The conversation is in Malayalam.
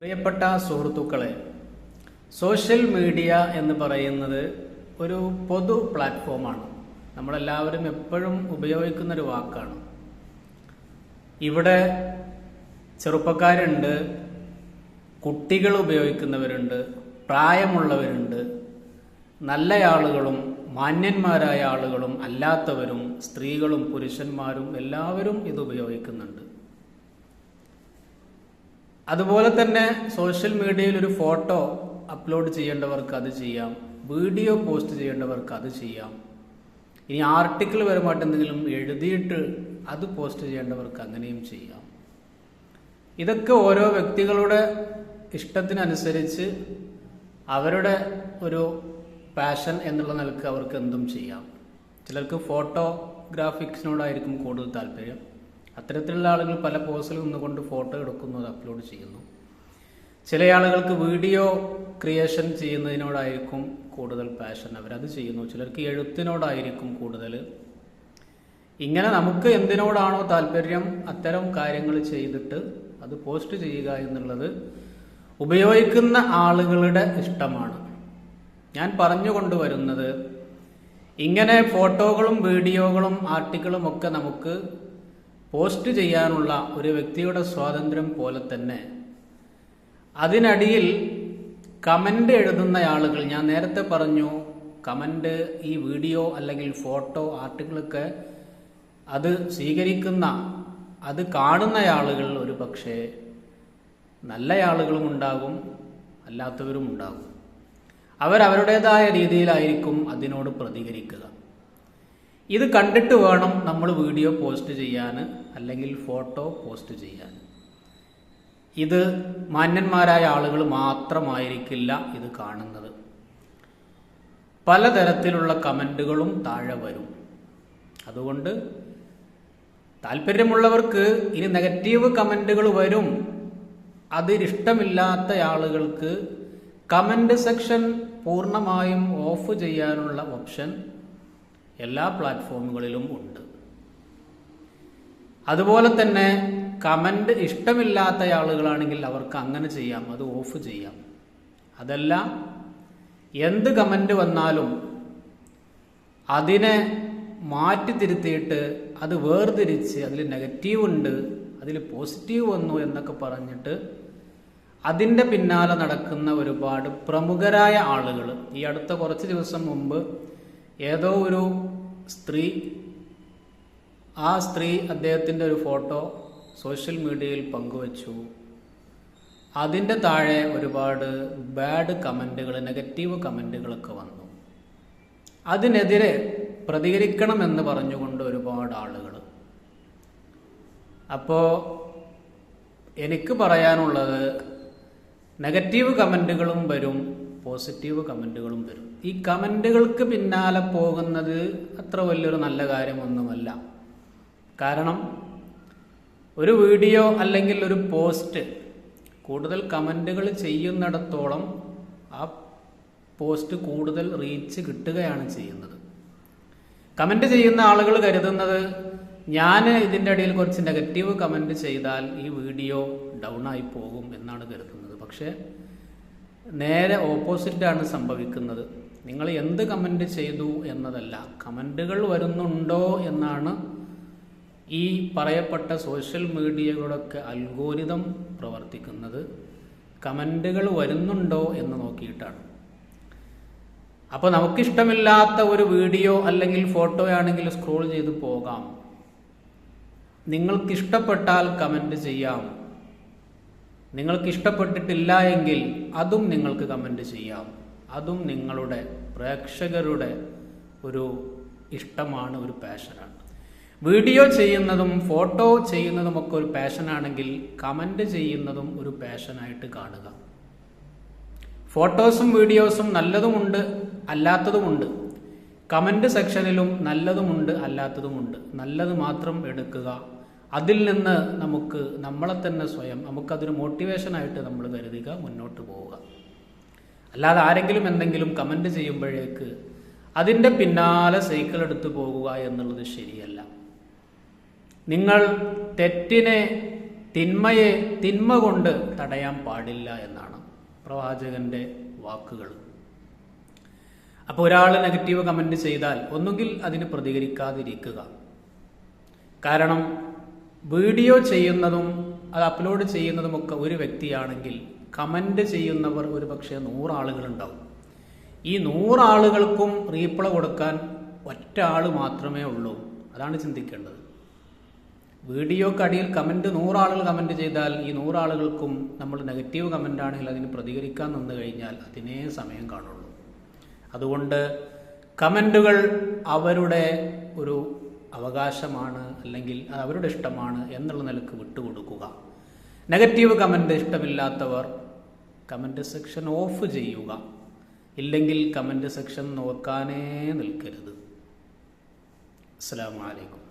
പ്രിയപ്പെട്ട സുഹൃത്തുക്കളെ, സോഷ്യൽ മീഡിയ എന്ന് പറയുന്നത് ഒരു പൊതു പ്ലാറ്റ്ഫോമാണ്. നമ്മളെല്ലാവരും എപ്പോഴും ഉപയോഗിക്കുന്നൊരു വാക്കാണ്. ഇവിടെ ചെറുപ്പക്കാരുണ്ട്, കുട്ടികൾ ഉപയോഗിക്കുന്നവരുണ്ട്, പ്രായമുള്ളവരുണ്ട്, നല്ല ആളുകളും മാന്യന്മാരായ ആളുകളും അല്ലാത്തവരും, സ്ത്രീകളും പുരുഷന്മാരും എല്ലാവരും ഇത് ഉപയോഗിക്കുന്നുണ്ട്. അതുപോലെ തന്നെ സോഷ്യൽ മീഡിയയിൽ ഒരു ഫോട്ടോ അപ്ലോഡ് ചെയ്യേണ്ടവർക്ക് അത് ചെയ്യാം, വീഡിയോ പോസ്റ്റ് ചെയ്യേണ്ടവർക്ക് അത് ചെയ്യാം. ഇനി ആർട്ടിക്കിൾ പരമായിട്ട് എന്തെങ്കിലും എഴുതിയിട്ട് അത് പോസ്റ്റ് ചെയ്യേണ്ടവർക്ക് അങ്ങനെയും ചെയ്യാം. ഇതൊക്കെ ഓരോ വ്യക്തികളുടെ ഇഷ്ടത്തിനനുസരിച്ച് അവരുടെ ഒരു പാഷൻ എന്നുള്ള നിലക്ക് അവർക്ക് എന്തും ചെയ്യാം. ചിലർക്ക് ഫോട്ടോഗ്രാഫിക്സിനോടായിരിക്കും കൂടുതൽ താല്പര്യം. അത്തരത്തിലുള്ള ആളുകൾ പല പോസിൽ നിന്നുകൊണ്ട് ഫോട്ടോ എടുക്കുന്നു, അത് അപ്ലോഡ് ചെയ്യുന്നു. ചില ആളുകൾക്ക് വീഡിയോ ക്രിയേഷൻ ചെയ്യുന്നതിനോടായിരിക്കും കൂടുതൽ പാഷൻ, അവരത് ചെയ്യുന്നു. ചിലർക്ക് എഴുത്തിനോടായിരിക്കും കൂടുതൽ. ഇങ്ങനെ നമുക്ക് എന്തിനോടാണോ താല്പര്യം അത്തരം കാര്യങ്ങൾ ചെയ്തിട്ട് അത് പോസ്റ്റ് ചെയ്യുക എന്നുള്ളത് ഉപയോഗിക്കുന്ന ആളുകളുടെ ഇഷ്ടമാണ്. ഞാൻ പറഞ്ഞുകൊണ്ടുവരുന്നത്, ഇങ്ങനെ ഫോട്ടോകളും വീഡിയോകളും ആർട്ടിക്കിളും ഒക്കെ നമുക്ക് പോസ്റ്റ് ചെയ്യാനുള്ള ഒരു വ്യക്തിയുടെ സ്വാതന്ത്ര്യം പോലെ തന്നെ അതിനടിയിൽ കമന്റ് എഴുതുന്ന ആളുകൾ, ഞാൻ നേരത്തെ പറഞ്ഞു, കമന്റ് ഈ വീഡിയോ അല്ലെങ്കിൽ ഫോട്ടോ ആർട്ടിക്കിളൊക്കെ അത് സ്വീകരിക്കുന്ന, അത് കാണുന്ന ആളുകൾ ഒരു പക്ഷേ നല്ല ആളുകളും ഉണ്ടാകും, അല്ലാത്തവരും ഉണ്ടാകും. അവരവരുടേതായ രീതിയിലായിരിക്കും അതിനോട് പ്രതികരിക്കുക. ഇത് കണ്ടിട്ട് വേണം നമ്മൾ വീഡിയോ പോസ്റ്റ് ചെയ്യാൻ അല്ലെങ്കിൽ ഫോട്ടോ പോസ്റ്റ് ചെയ്യാൻ. ഇത് മാന്യന്മാരായ ആളുകൾ മാത്രമായിരിക്കില്ല ഇത് കാണുന്നത്. പലതരത്തിലുള്ള കമന്റുകളും താഴെ വരും. അതുകൊണ്ട് താല്പര്യമുള്ളവർക്ക് ഇനി നെഗറ്റീവ് കമന്റുകൾ വരും. അതിലിഷ്ടമില്ലാത്ത ആളുകൾക്ക് കമന്റ് സെക്ഷൻ പൂർണ്ണമായും ഓഫ് ചെയ്യാനുള്ള ഓപ്ഷൻ എല്ലാ പ്ലാറ്റ്ഫോമുകളിലും ഉണ്ട്. അതുപോലെ തന്നെ കമന്റ് ഇഷ്ടമില്ലാത്ത ആളുകളാണെങ്കിൽ അവർക്ക് അങ്ങനെ ചെയ്യാം, അത് ഓഫ് ചെയ്യാം. അതല്ല, എന്ത് കമന്റ് വന്നാലും അതിനെ മാറ്റി തിരുത്തിയിട്ട് അത് വേർതിരിച്ച് അതിൽ നെഗറ്റീവ് ഉണ്ട്, അതിൽ പോസിറ്റീവ് വന്നു എന്നൊക്കെ പറഞ്ഞിട്ട് അതിൻ്റെ പിന്നാലെ നടക്കുന്ന ഒരുപാട് പ്രമുഖരായ ആളുകൾ. ഈ അടുത്ത കുറച്ച് ദിവസം മുമ്പ് ഏതോ ഒരു സ്ത്രീ, ആ സ്ത്രീ അദ്ദേഹത്തിൻ്റെ ഒരു ഫോട്ടോ സോഷ്യൽ മീഡിയയിൽ പങ്കുവച്ചു. അതിൻ്റെ താഴെ ഒരുപാട് ബാഡ് കമൻറ്റുകൾ, നെഗറ്റീവ് കമൻറ്റുകളൊക്കെ വന്നു. അതിനെതിരെ പ്രതികരിക്കണമെന്ന് പറഞ്ഞുകൊണ്ട് ഒരുപാട് ആളുകൾ. അപ്പോൾ എനിക്ക് പറയാനുള്ളത്, നെഗറ്റീവ് കമൻറ്റുകളും വരും, പോസിറ്റീവ് കമൻറ്റുകളും വരും. ഈ കമൻറ്റുകൾക്ക് പിന്നാലെ പോകുന്നത് അത്ര വലിയൊരു നല്ല കാര്യമൊന്നുമല്ല. കാരണം ഒരു വീഡിയോ അല്ലെങ്കിൽ ഒരു പോസ്റ്റ് കൂടുതൽ കമൻറ്റുകൾ ചെയ്യുന്നിടത്തോളം ആ പോസ്റ്റ് കൂടുതൽ റീച്ച് കിട്ടുകയാണ് ചെയ്യുന്നത്. കമൻറ്റ് ചെയ്യുന്ന ആളുകൾ കരുതുന്നത്, ഞാൻ ഇതിൻ്റെ ഇടയിൽ കുറച്ച് നെഗറ്റീവ് കമൻറ്റ് ചെയ്താൽ ഈ വീഡിയോ ഡൗൺ ആയി പോകും എന്നാണ് കരുതുന്നത്. പക്ഷേ നേരെ ഓപ്പോസിറ്റാണ് സംഭവിക്കുന്നത്. നിങ്ങൾ എന്ത് കമൻറ്റ് ചെയ്തു എന്നതല്ല, കമൻറ്റുകൾ വരുന്നുണ്ടോ എന്നാണ് ഈ പറയപ്പെട്ട സോഷ്യൽ മീഡിയകളുടെയൊക്കെ അൽഗോരിതം പ്രവർത്തിക്കുന്നത്. കമൻറ്റുകൾ വരുന്നുണ്ടോ എന്ന് നോക്കിയിട്ടാണ്. അപ്പോൾ നമുക്കിഷ്ടമില്ലാത്ത ഒരു വീഡിയോ അല്ലെങ്കിൽ ഫോട്ടോ ആണെങ്കിൽ സ്ക്രോൾ ചെയ്ത് പോകാം. നിങ്ങൾക്കിഷ്ടപ്പെട്ടാൽ കമൻറ്റ് ചെയ്യാം. നിങ്ങൾക്കിഷ്ടപ്പെട്ടിട്ടില്ല എങ്കിൽ അതും നിങ്ങൾക്ക് കമൻറ്റ് ചെയ്യാം. അതും നിങ്ങളുടെ പ്രേക്ഷകരുടെ ഒരു ഇഷ്ടമാണ്, ഒരു പാഷനാണ്. വീഡിയോ ചെയ്യുന്നതും ഫോട്ടോ ചെയ്യുന്നതുമൊക്കെ ഒരു പാഷനാണെങ്കിൽ കമൻറ്റ് ചെയ്യുന്നതും ഒരു പാഷനായിട്ട് കാണുക. ഫോട്ടോസും വീഡിയോസും നല്ലതുമുണ്ട്, അല്ലാത്തതുമുണ്ട്. കമൻറ്റ് സെക്ഷനിലും നല്ലതുമുണ്ട്, അല്ലാത്തതുമുണ്ട്. നല്ലത് മാത്രം എടുക്കുക. അതിൽ നിന്ന് നമുക്ക് നമ്മളെ തന്നെ സ്വയം നമുക്കതൊരു മോട്ടിവേഷനായിട്ട് നമ്മൾ കരുതുക, മുന്നോട്ട് പോവുക. അല്ലാതെ ആരെങ്കിലും എന്തെങ്കിലും കമൻറ്റ് ചെയ്യുമ്പോഴേക്ക് അതിൻ്റെ പിന്നാലെ സൈക്കിൾ എടുത്തു പോകുക എന്നുള്ളത് ശരിയല്ല. നിങ്ങൾ തെറ്റിനെ തിന്മ കൊണ്ട് തടയാൻ പാടില്ല എന്നാണ് പ്രവാചകന്റെ വാക്കുകൾ. അപ്പോൾ ഒരാൾ നെഗറ്റീവ് കമന്റ് ചെയ്താൽ ഒന്നുകിൽ അതിന് പ്രതികരിക്കാതിരിക്കുക. കാരണം വീഡിയോ ചെയ്യുന്നതും അത് അപ്ലോഡ് ചെയ്യുന്നതുമൊക്കെ ഒരു വ്യക്തിയാണെങ്കിൽ കമന്റ് ചെയ്യുന്നവർ ഒരു പക്ഷേ 100 ആളുകളുണ്ടാവും. ഈ 100 ആളുകൾക്കും റീപ്ലൈ കൊടുക്കാൻ ഒറ്റ ആള് മാത്രമേ ഉള്ളൂ. അതാണ് ചിന്തിക്കേണ്ടത്. വീഡിയോക്കടിയിൽ 100 ആളുകൾ കമന്റ് ചെയ്താൽ ഈ 100 ആളുകൾക്കും നമ്മൾ നെഗറ്റീവ് കമന്റ് ആണെങ്കിൽ അതിന് പ്രതികരിക്കാൻ നിന്ന് കഴിഞ്ഞാൽ അതിനേ സമയം കാണുള്ളൂ. അതുകൊണ്ട് കമന്റുകൾ അവരുടെ ഒരു അവകാശമാണ്, അല്ലെങ്കിൽ അത് അവരുടെ ഇഷ്ടമാണ് എന്നുള്ള നിലക്ക് വിട്ടുകൊടുക്കുക. നെഗറ്റീവ് കമന്റ് ഇഷ്ടമില്ലാത്തവർ കമന്റ് സെക്ഷൻ ഓഫ് ചെയ്യുക. ഇല്ലെങ്കിൽ കമന്റ് സെക്ഷൻ നോക്കാനേ നിൽക്കരുത്. അസ്സലാമു അലൈക്കും.